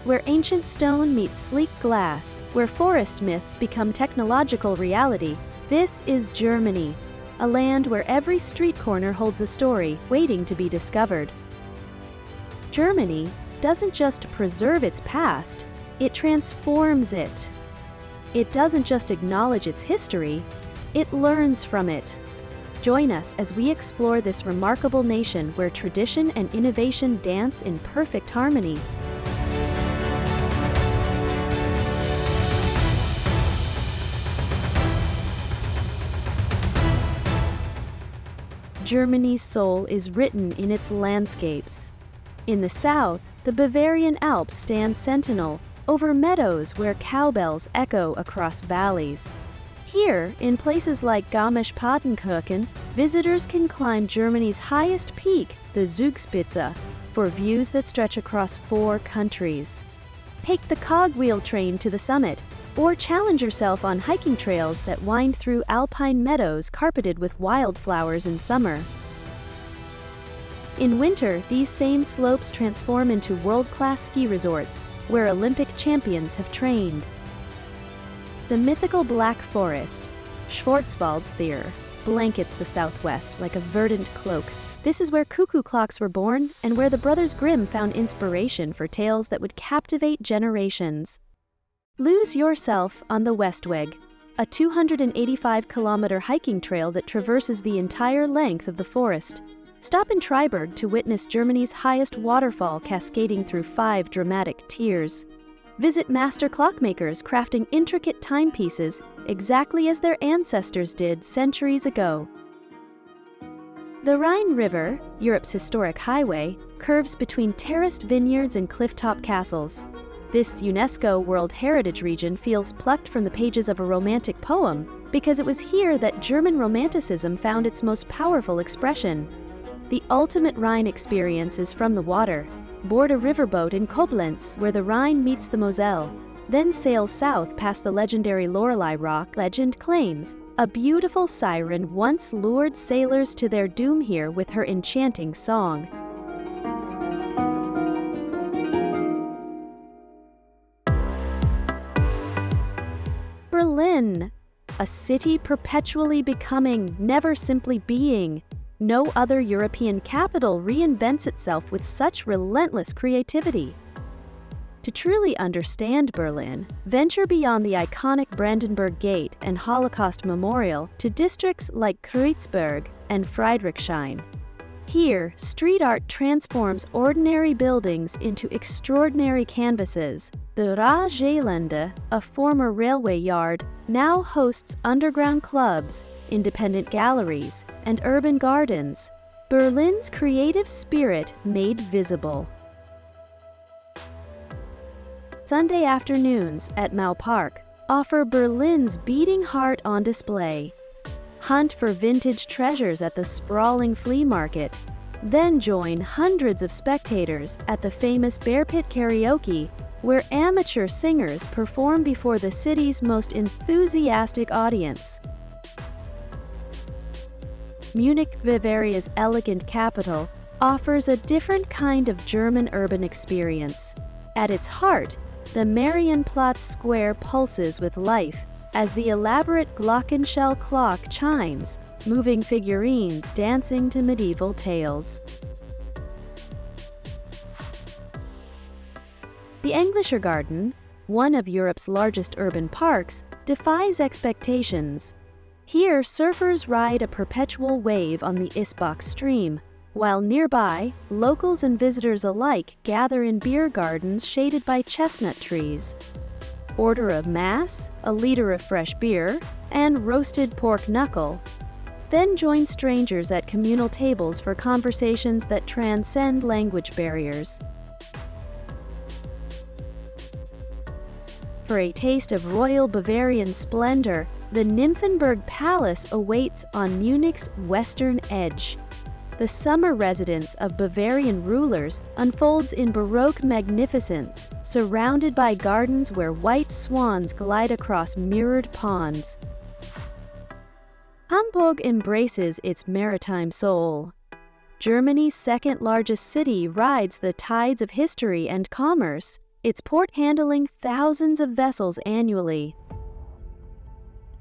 where ancient stone meets sleek glass, where forest myths become technological reality. This is Germany, a land where every street corner holds a story waiting to be discovered. Germany doesn't just preserve its past, it transforms it. It doesn't just acknowledge its history, it learns from it. Join us as we explore this remarkable nation where tradition and innovation dance in perfect harmony. Germany's soul is written in its landscapes. In the south, the Bavarian Alps stand sentinel over meadows where cowbells echo across valleys. Here, in places like Garmisch-Partenkirchen, visitors can climb Germany's highest peak, the Zugspitze, for views that stretch across 4 countries. Take the cogwheel train to the summit, or challenge yourself on hiking trails that wind through alpine meadows carpeted with wildflowers in summer. In winter, these same slopes transform into world-class ski resorts, where Olympic champions have trained. The mythical Black Forest, Schwarzwaldthier, blankets the southwest like a verdant cloak. This is where cuckoo clocks were born and where the Brothers Grimm found inspiration for tales that would captivate generations. Lose yourself on the Westweg, a 285-kilometer hiking trail that traverses the entire length of the forest. Stop in Triberg to witness Germany's highest waterfall cascading through 5 dramatic tiers. Visit master clockmakers crafting intricate timepieces exactly as their ancestors did centuries ago. The Rhine River, Europe's historic highway, curves between terraced vineyards and clifftop castles. This UNESCO World Heritage region feels plucked from the pages of a romantic poem because it was here that German Romanticism found its most powerful expression. The ultimate Rhine experience is from the water. Board a riverboat in Koblenz where the Rhine meets the Moselle, then sail south past the legendary Lorelei Rock. Legend claims a beautiful siren once lured sailors to their doom here with her enchanting song. Berlin, a city perpetually becoming, never simply being. No other European capital reinvents itself with such relentless creativity. To truly understand Berlin, venture beyond the iconic Brandenburg Gate and Holocaust Memorial to districts like Kreuzberg and Friedrichshain. Here, street art transforms ordinary buildings into extraordinary canvases. The Rahlgelände, a former railway yard, now hosts underground clubs, independent galleries, and urban gardens. Berlin's creative spirit made visible. Sunday afternoons at Mao Park offer Berlin's beating heart on display. Hunt for vintage treasures at the sprawling flea market, then join hundreds of spectators at the famous Bear Pit Karaoke, where amateur singers perform before the city's most enthusiastic audience. Munich, Bavaria's elegant capital, offers a different kind of German urban experience. At its heart, the Marienplatz Square pulses with life as the elaborate Glockenschell clock chimes, moving figurines dancing to medieval tales. The Englischer Garden, one of Europe's largest urban parks, defies expectations. Here, surfers ride a perpetual wave on the Isbach stream, while nearby, locals and visitors alike gather in beer gardens shaded by chestnut trees. Order of Mass, a liter of fresh beer, and roasted pork knuckle. Then join strangers at communal tables for conversations that transcend language barriers. For a taste of royal Bavarian splendor, the Nymphenburg Palace awaits on Munich's western edge. The summer residence of Bavarian rulers unfolds in Baroque magnificence, surrounded by gardens where white swans glide across mirrored ponds. Hamburg embraces its maritime soul. Germany's second-largest city rides the tides of history and commerce. its port handling thousands of vessels annually.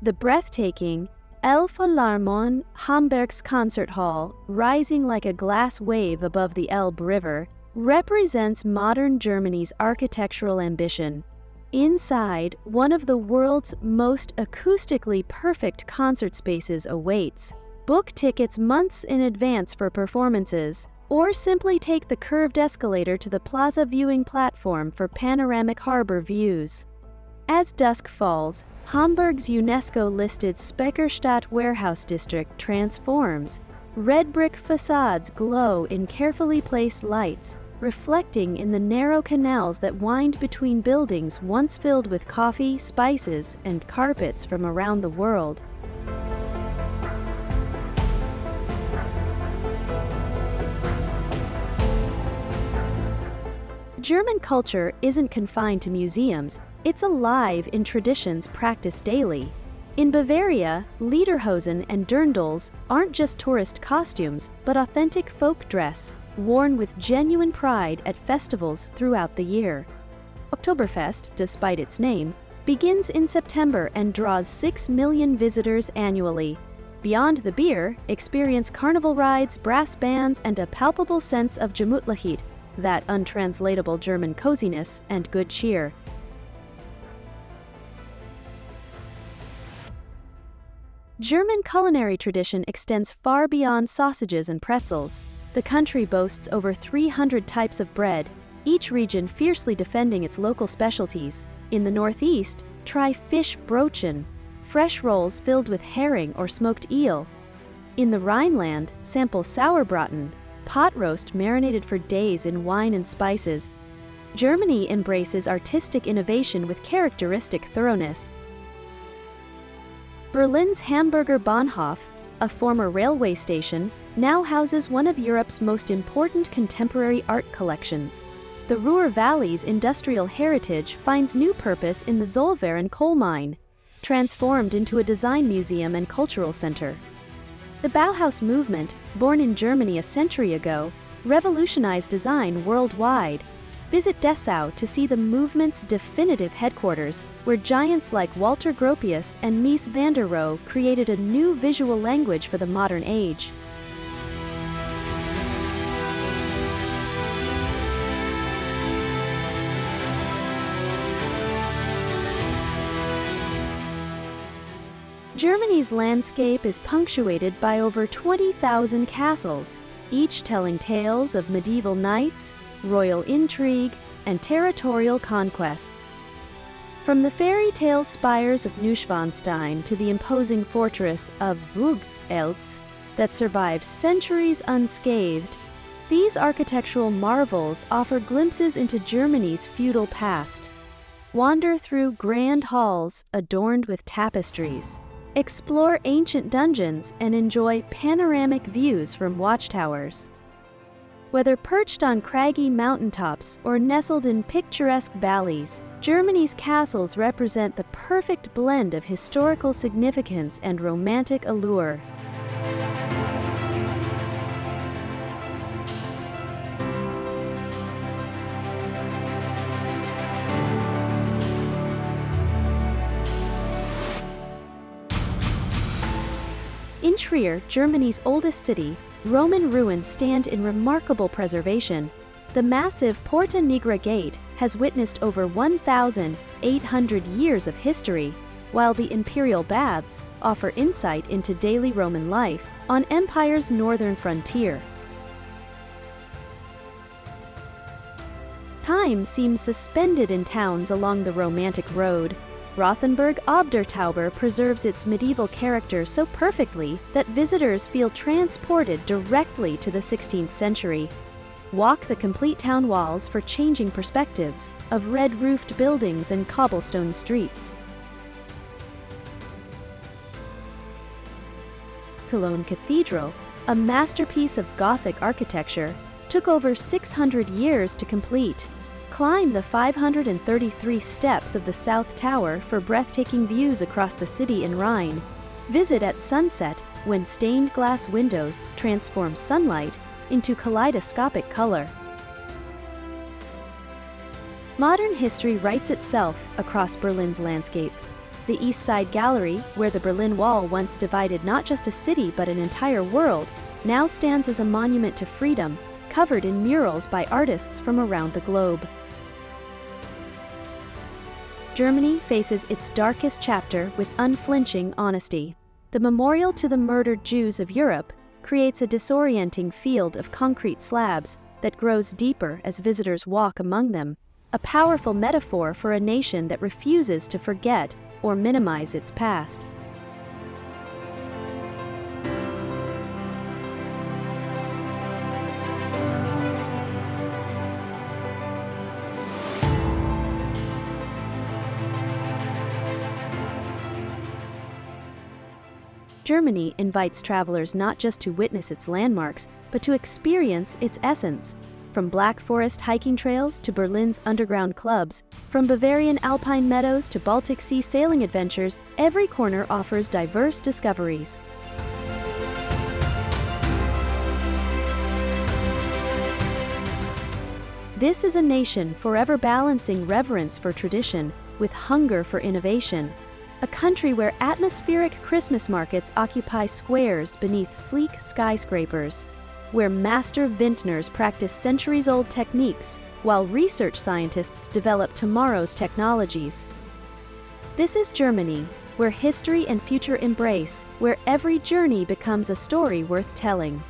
The breathtaking Elbphilharmonie Hamburg's concert hall, rising like a glass wave above the Elbe River, represents modern Germany's architectural ambition. Inside, one of the world's most acoustically perfect concert spaces awaits. Book tickets months in advance for performances, or simply take the curved escalator to the plaza viewing platform for panoramic harbor views. As dusk falls, Hamburg's UNESCO-listed Speicherstadt warehouse district transforms. Red brick facades glow in carefully placed lights, reflecting in the narrow canals that wind between buildings once filled with coffee, spices, and carpets from around the world. German culture isn't confined to museums, it's alive in traditions practiced daily. In Bavaria, lederhosen and dirndls aren't just tourist costumes, but authentic folk dress, worn with genuine pride at festivals throughout the year. Oktoberfest, despite its name, begins in September and draws 6 million visitors annually. Beyond the beer, experience carnival rides, brass bands, and a palpable sense of Gemütlichkeit, that untranslatable German coziness and good cheer. German culinary tradition extends far beyond sausages and pretzels. The country boasts over 300 types of bread, each region fiercely defending its local specialties. In the Northeast, try fish brochen, fresh rolls filled with herring or smoked eel. In the Rhineland, sample sauerbraten, pot roast marinated for days in wine and spices. Germany embraces artistic innovation with characteristic thoroughness. Berlin's Hamburger Bahnhof, a former railway station, now houses one of Europe's most important contemporary art collections. The Ruhr Valley's industrial heritage finds new purpose in the Zollverein coal mine, transformed into a design museum and cultural center. The Bauhaus movement, born in Germany a century ago, revolutionized design worldwide. Visit Dessau to see the movement's definitive headquarters, where giants like Walter Gropius and Mies van der Rohe created a new visual language for the modern age. Germany's landscape is punctuated by over 20,000 castles, each telling tales of medieval knights, royal intrigue, and territorial conquests. From the fairy tale spires of Neuschwanstein to the imposing fortress of Burg-Eltz that survived centuries unscathed, these architectural marvels offer glimpses into Germany's feudal past. Wander through grand halls adorned with tapestries, explore ancient dungeons, and enjoy panoramic views from watchtowers. Whether perched on craggy mountaintops or nestled in picturesque valleys, Germany's castles represent the perfect blend of historical significance and romantic allure. In Trier, Germany's oldest city, Roman ruins stand in remarkable preservation. The massive Porta Nigra Gate has witnessed over 1,800 years of history, while the imperial baths offer insight into daily Roman life on Empire's northern frontier. Time seems suspended in towns along the Romantic Road. Rothenburg ob der Tauber preserves its medieval character so perfectly that visitors feel transported directly to the 16th century. Walk the complete town walls for changing perspectives of red-roofed buildings and cobblestone streets. Cologne Cathedral, a masterpiece of Gothic architecture, took over 600 years to complete. Climb the 533 steps of the South Tower for breathtaking views across the city and Rhine. Visit at sunset when stained glass windows transform sunlight into kaleidoscopic color. Modern history writes itself across Berlin's landscape. The East Side Gallery, where the Berlin Wall once divided not just a city but an entire world, now stands as a monument to freedom, covered in murals by artists from around the globe. Germany faces its darkest chapter with unflinching honesty. The memorial to the murdered Jews of Europe creates a disorienting field of concrete slabs that grows deeper as visitors walk among them, a powerful metaphor for a nation that refuses to forget or minimize its past. Germany invites travelers not just to witness its landmarks, but to experience its essence. From Black Forest hiking trails to Berlin's underground clubs, from Bavarian alpine meadows to Baltic Sea sailing adventures, every corner offers diverse discoveries. This is a nation forever balancing reverence for tradition with hunger for innovation. A country where atmospheric Christmas markets occupy squares beneath sleek skyscrapers, where master vintners practice centuries-old techniques while research scientists develop tomorrow's technologies. This is Germany, where history and future embrace, where every journey becomes a story worth telling.